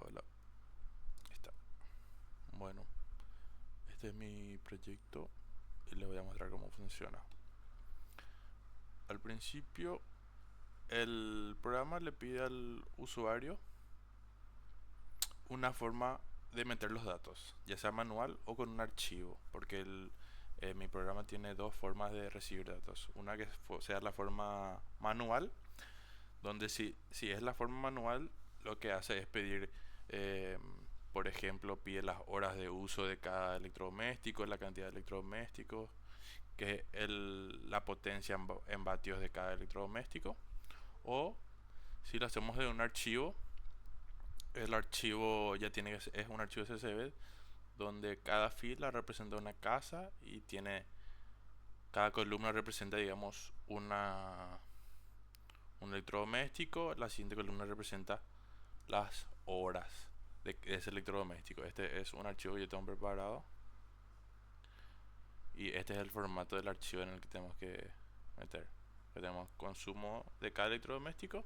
Hola. Está. Bueno, este es mi proyecto y les voy a mostrar cómo funciona. Al principio, el programa le pide al usuario una forma de meter los datos, ya sea manual o con un archivo, porque mi programa tiene dos formas de recibir datos. Una que sea la forma manual, donde si es la forma manual, lo que hace es pedir, eh, por ejemplo, pide las horas de uso de cada electrodoméstico, la cantidad de electrodomésticos, que es la potencia en vatios de cada electrodoméstico. O si lo hacemos de un archivo, el archivo ya tiene es un archivo CSV donde cada fila representa una casa y tiene cada columna representa, digamos, un electrodoméstico. La siguiente columna representa las horas de ese electrodoméstico. Este es un archivo que yo tengo preparado y este es el formato del archivo en el que tenemos que meter. Tenemos consumo de cada electrodoméstico.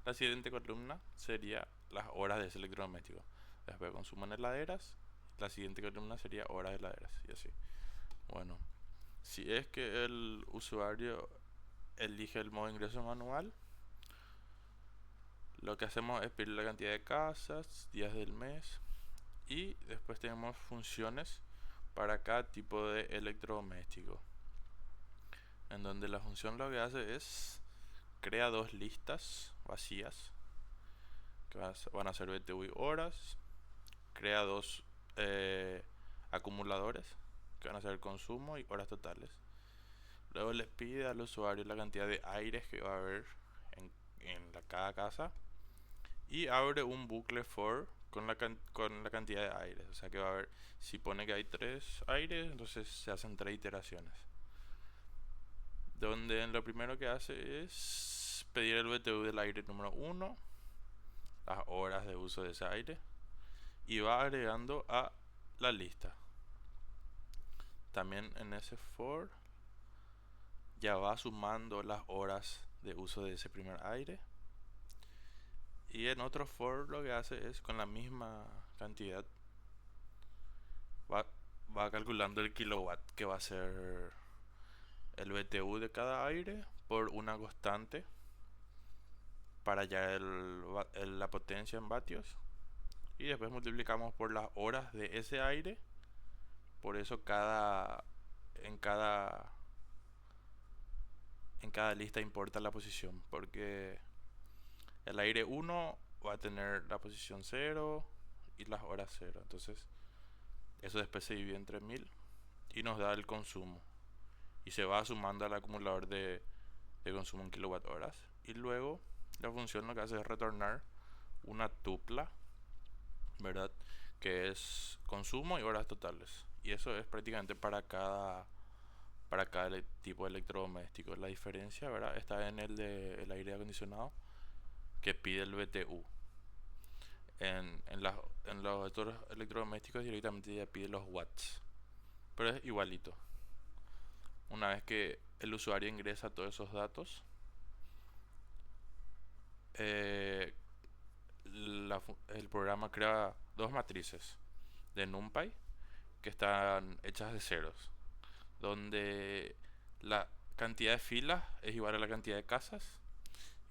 La siguiente columna sería las horas de ese electrodoméstico. Después consumo en heladeras. La siguiente columna sería horas de heladeras y así. Bueno, si es que el usuario elige el modo de ingreso manual, lo que hacemos es pedir la cantidad de casas, días del mes y después tenemos funciones para cada tipo de electrodoméstico. En donde la función lo que hace es crea dos listas vacías que van a ser BTU y horas. Crea dos eh, acumuladores que van a ser consumo y horas totales. Luego le pide al usuario la cantidad de aires que va a haber cada casa y abre un bucle for con la cantidad de aires. O sea que va a haber, si pone que hay tres aires, entonces se hacen tres iteraciones. Donde lo primero que hace es pedir el BTU del aire número uno, las horas de uso de ese aire, y va agregando a la lista. También en ese for ya va sumando las horas de uso de ese primer aire. Y en otro for lo que hace es con la misma cantidad va, va calculando el kilowatt que va a ser el BTU de cada aire por una constante para hallar la potencia en vatios. Y después multiplicamos por las horas de ese aire. Por eso en cada en cada lista importa la posición, porque el aire uno va a tener la posición cero y las horas cero. Entonces, eso después se divide entre 1000 y nos da el consumo. Y se va sumando al acumulador de consumo en kilowatt horas. Y luego, la función lo que hace es retornar una tupla, ¿verdad? Que es consumo y horas totales. Y eso es prácticamente para cada tipo de electrodoméstico. La diferencia, ¿verdad? Está en el aire acondicionado que pide el BTU. En los otros electrodomésticos directamente ya pide los watts. Pero es igualito. Una vez que el usuario ingresa todos esos datos, eh, el programa crea dos matrices de NumPy que están hechas de ceros, donde la cantidad de filas es igual a la cantidad de casas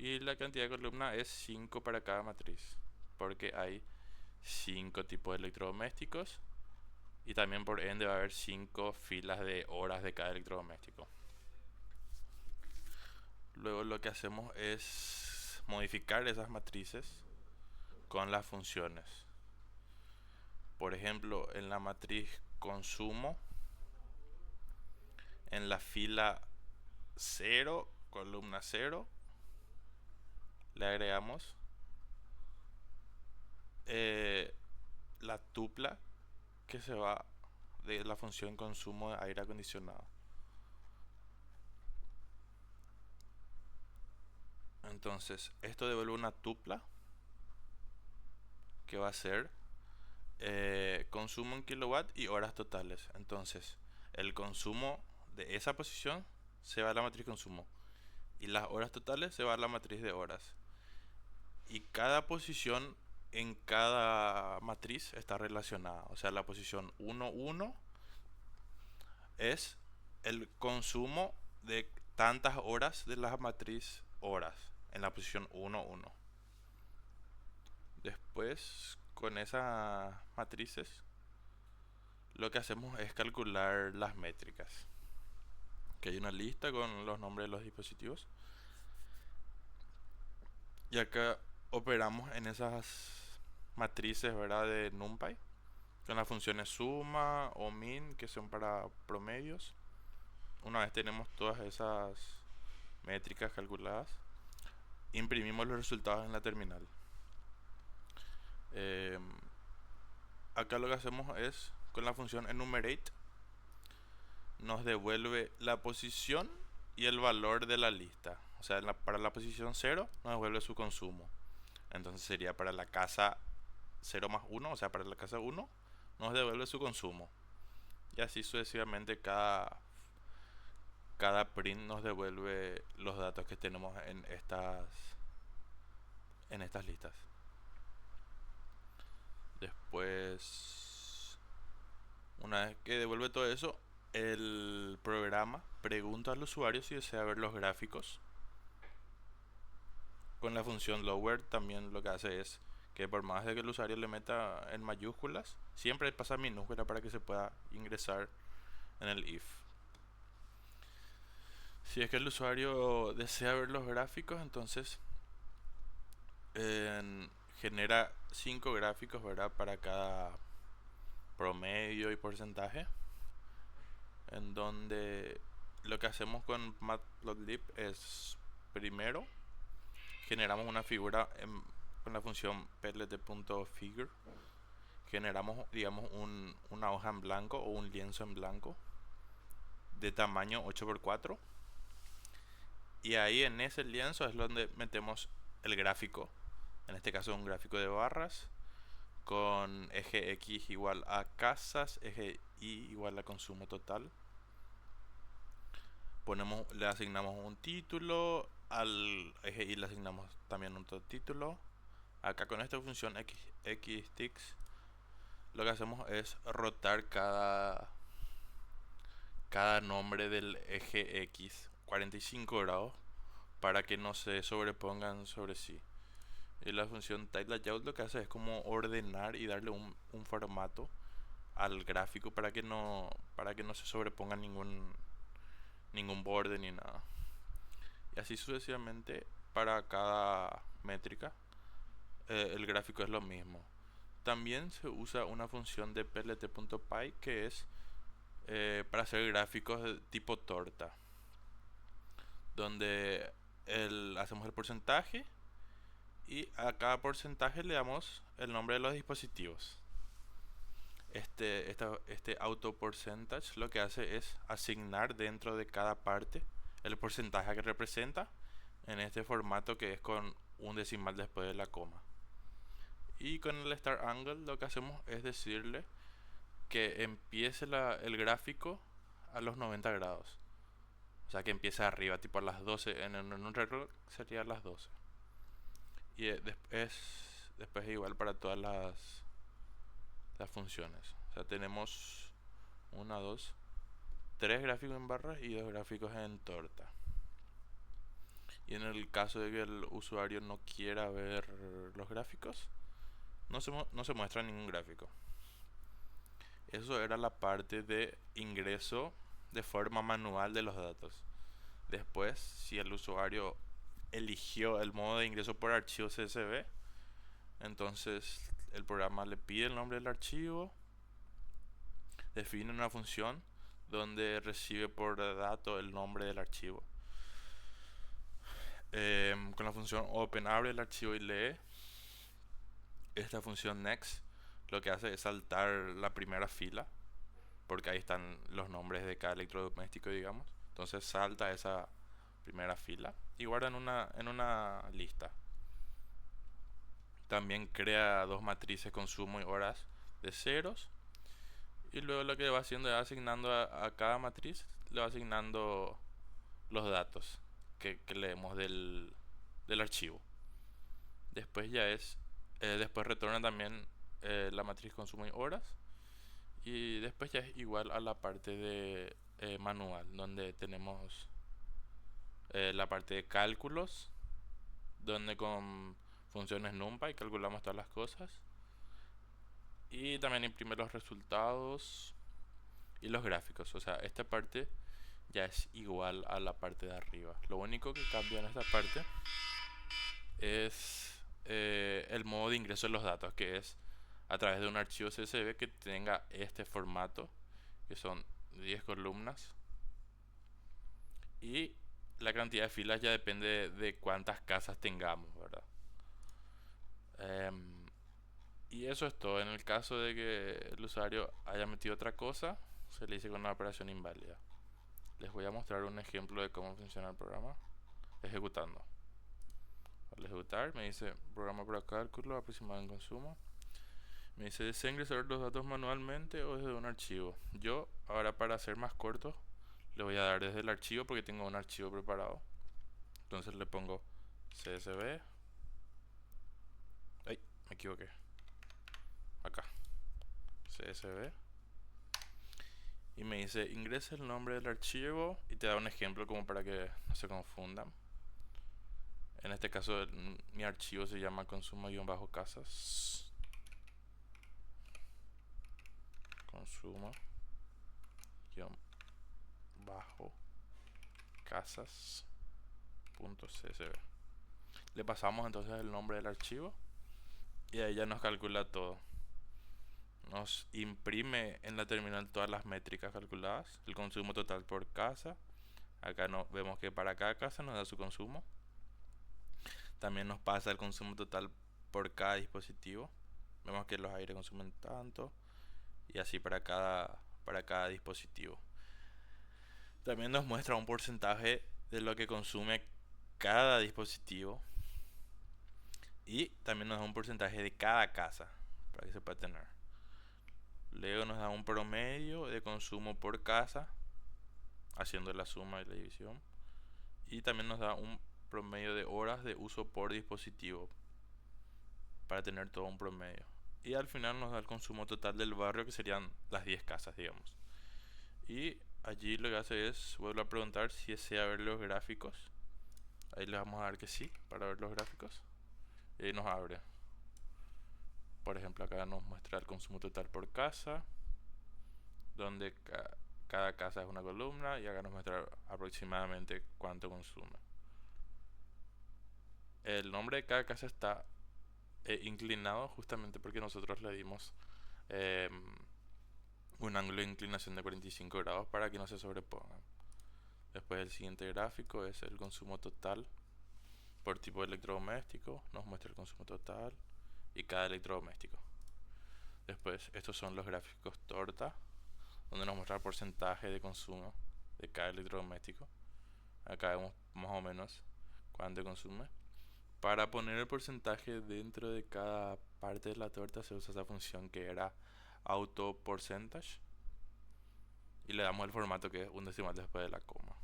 y la cantidad de columnas es 5 para cada matriz, porque hay 5 tipos de electrodomésticos y también por ende va a haber 5 filas de horas de cada electrodoméstico. Luego lo que hacemos es modificar esas matrices con las funciones. Por ejemplo, en la matriz consumo, en la fila cero columna cero le agregamos eh, la tupla que se va de la función consumo de aire acondicionado. Entonces, esto devuelve una tupla que va a ser consumo en kilowatt y horas totales. Entonces, el consumo de esa posición se va a la matriz consumo y las horas totales se va a la matriz de horas. Y cada posición en cada matriz está relacionada. O sea, la posición 1, 1 es el consumo de tantas horas de la matriz horas en la posición 1, 1. Después, con esas matrices, lo que hacemos es calcular las métricas. Que hay una lista con los nombres de los dispositivos. Y acá operamos en esas matrices, ¿verdad? De NumPy. Con las funciones suma o min, que son para promedios. Una vez tenemos todas esas métricas calculadas, imprimimos los resultados en la terminal. Eh, Acá lo que hacemos es, con la función enumerate, nos devuelve la posición y el valor de la lista. O sea, para la posición 0 nos devuelve su consumo. Entonces sería para la casa 0 más 1, o sea, para la casa 1 nos devuelve su consumo. Y así sucesivamente cada print nos devuelve los datos que tenemos en estas listas. Después, una vez que devuelve todo eso, el programa pregunta al usuario si desea ver los gráficos. Con la función lower también lo que hace es que por más de que el usuario le meta en mayúsculas, siempre pasa minúscula para que se pueda ingresar en el if. Si es que el usuario desea ver los gráficos, entonces genera 5 gráficos, ¿verdad? Para cada promedio y porcentaje, en donde lo que hacemos con Matplotlib es, primero generamos una figura con la función plt.figure. Generamos, digamos, una hoja en blanco o un lienzo en blanco de tamaño 8x4, y ahí en ese lienzo es donde metemos el gráfico. En este caso un gráfico de barras con eje X igual a casas, eje Y igual a consumo total. Le asignamos un título, al eje Y le asignamos también otro título. Acá con esta función xticks lo que hacemos es rotar cada nombre del eje X 45 grados para que no se sobrepongan sobre sí. Y la función typeLayout lo que hace es como ordenar y darle un formato al gráfico para que no se sobreponga ningún borde ni nada. Y así sucesivamente para cada métrica. El gráfico es lo mismo. También se usa una función de plt.py que es para hacer gráficos de tipo torta, donde hacemos el porcentaje y a cada porcentaje le damos el nombre de los dispositivos. Este auto percentage lo que hace es asignar dentro de cada parte el porcentaje que representa en este formato que es con un decimal después de la coma. Y con el start angle lo que hacemos es decirle que empiece el gráfico a los 90 grados. O sea, que empiece arriba, tipo a las 12. En un reloj sería a las 12. Y después igual para todas las funciones. O sea, tenemos 1, 2, 3 gráficos en barras y 2 gráficos en torta. Y en el caso de que el usuario no quiera ver los gráficos, no se muestra ningún gráfico. Eso era la parte de ingreso de forma manual de los datos. Después, si el usuario eligió el modo de ingreso por archivo CSV, entonces el programa le pide el nombre del archivo, define una función donde recibe por dato el nombre del archivo. Con la función open abre el archivo y lee. Esta función next lo que hace es saltar la primera fila, porque ahí están los nombres de cada electrodoméstico, digamos. Entonces salta esa primera fila y guarda en una lista. También crea 2 matrices consumo y horas de ceros. Y luego lo que va haciendo es asignando a cada matriz, le va asignando los datos que leemos del archivo. Después ya es Después retorna también la matriz consumo y horas. Y después ya es igual a la parte de manual, donde tenemos la parte de cálculos, donde con funciones NumPy calculamos todas las cosas. Y también imprime los resultados y los gráficos. O sea, esta parte ya es igual a la parte de arriba. Lo único que cambia en esta parte es el modo de ingreso de los datos, que es a través de un archivo CSV que tenga este formato, que son 10 columnas. Y la cantidad de filas ya depende de cuántas casas tengamos, ¿verdad? Y eso es todo. En el caso de que el usuario haya metido otra cosa, se le dice con una operación inválida. Les voy a mostrar un ejemplo de cómo funciona el programa ejecutando. Al ejecutar me dice programa para cálculo aproximado en consumo. Me dice, ¿desea ingresar los datos manualmente o desde un archivo? Yo, ahora para hacer más corto, le voy a dar desde el archivo porque tengo un archivo preparado. Entonces le pongo CSV. Ay, me equivoqué. Acá. CSV. Y me dice, ingresa el nombre del archivo y te da un ejemplo como para que no se confundan. En este caso, mi archivo se llama consumo-casas. Consumo-casas.csv. Le pasamos entonces el nombre del archivo y ahí ya nos calcula todo. Nos imprime en la terminal todas las métricas calculadas, el consumo total por casa. Acá vemos que para cada casa nos da su consumo. También nos pasa el consumo total por cada dispositivo. Vemos que los aires consumen tanto y así para cada dispositivo. También nos muestra un porcentaje de lo que consume cada dispositivo y también nos da un porcentaje de cada casa para que se pueda tener. Luego nos da un promedio de consumo por casa, haciendo la suma y la división. Y también nos da un promedio de horas de uso por dispositivo, para tener todo un promedio. Y al final nos da el consumo total del barrio, que serían las 10 casas, digamos. Y allí lo que hace es, vuelvo a preguntar si desea ver los gráficos. Ahí le vamos a dar que sí, para ver los gráficos. Y ahí nos abre. Por ejemplo, acá nos muestra el consumo total por casa, donde cada casa es una columna, y acá nos muestra aproximadamente cuánto consume. El nombre de cada casa está inclinado justamente porque nosotros le dimos un ángulo de inclinación de 45 grados para que no se sobrepongan. Después el siguiente gráfico es el consumo total por tipo de electrodoméstico. Nos muestra el consumo total y cada electrodoméstico. Después estos son los gráficos torta, donde nos muestra el porcentaje de consumo de cada electrodoméstico. Acá vemos más o menos cuánto consume. Para poner el porcentaje dentro de cada parte de la torta se usa esa función que era auto percentage y le damos el formato que es un decimal después de la coma.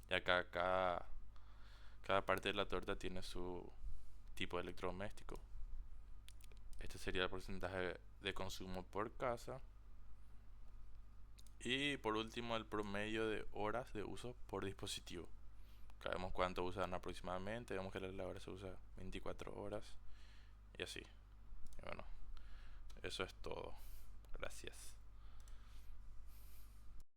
Y acá cada parte de la torta tiene su tipo de electrodoméstico. Este sería el porcentaje de consumo por casa. Y por último el promedio de horas de uso por dispositivo. Acá vemos cuánto usan aproximadamente. Vemos que la heladera se usa 24 horas. Y así. Y bueno, eso es todo. Gracias.